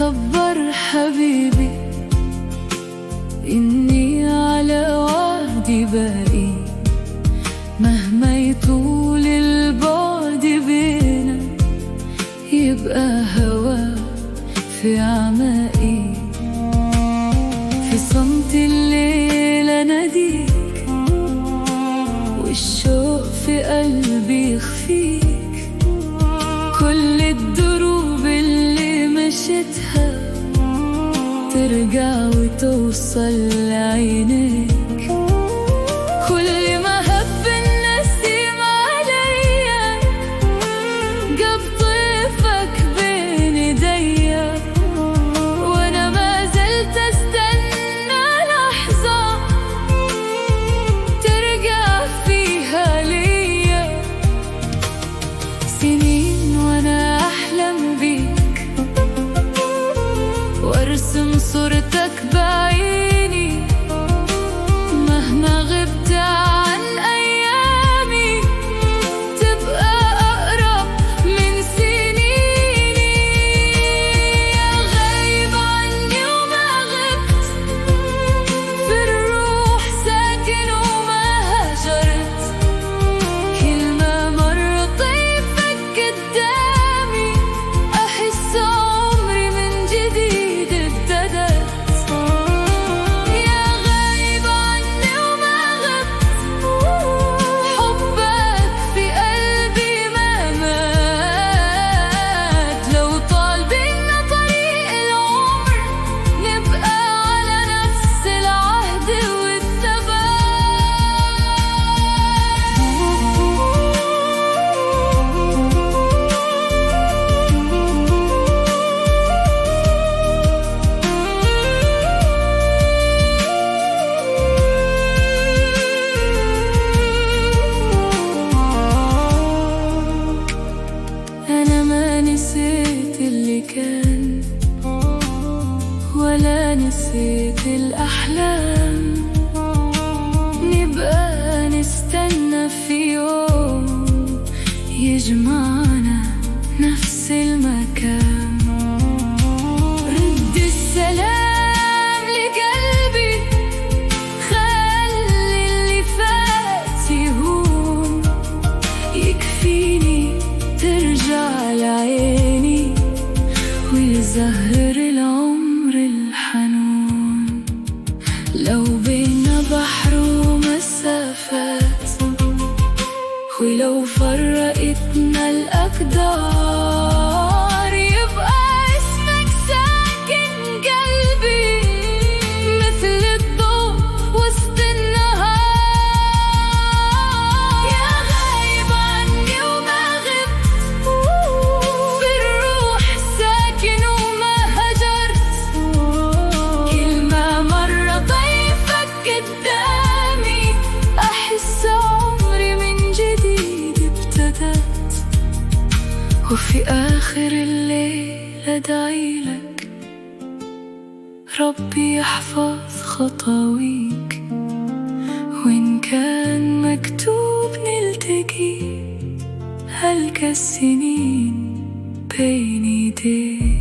خبر حبيبي إني على وعدي باقي، مهما يطول البعد بينا يبقى هوا في أعماقي. في صمت الليل أناديك والشوق في قلبي يخفيك. كل الدروب اللي مشيتها ترجع وتوصل لعينيك. كل ما هب النسيم عليا جاب طيفك بين ايديا، وانا ما زلت استنى لحظة ترجع فيها ليا. سنين وانا احلم بيك وارسم صورتك بعيني، مهما غبت عن أيامي تبقى أقرب من سنيني. يا غايب عني وما غبت، في الروح ساكن وما هجرت. كلمة مرة طيفك قدامي أحس عمري من جديد ابتدت. أنا ما نسيت اللي كان ولا نسيت الأحلام. نبقى نستنى في يوم يجمعنا نفس المكان. رد السلام لقلبي، خلي اللي فات يهون. يكفيني ترجع لعيني ويزهر العمر الحنون. لو بينا بحر ومسافات، ولو فرقتنا الأقدار، يبقى اسمك ساكن قلبي مثل الضوء وسط النهار. يا غايب عني وما غبت، في الروح ساكن وما هجرت. كلمة مرة طيفك قدامي أحس عمري من جديد ابتدت. وفي آخر الليل أدعيلك ربي يحفظ خطاويك، وإن كان مكتوب نلتقي هلك السنين بين ايديك.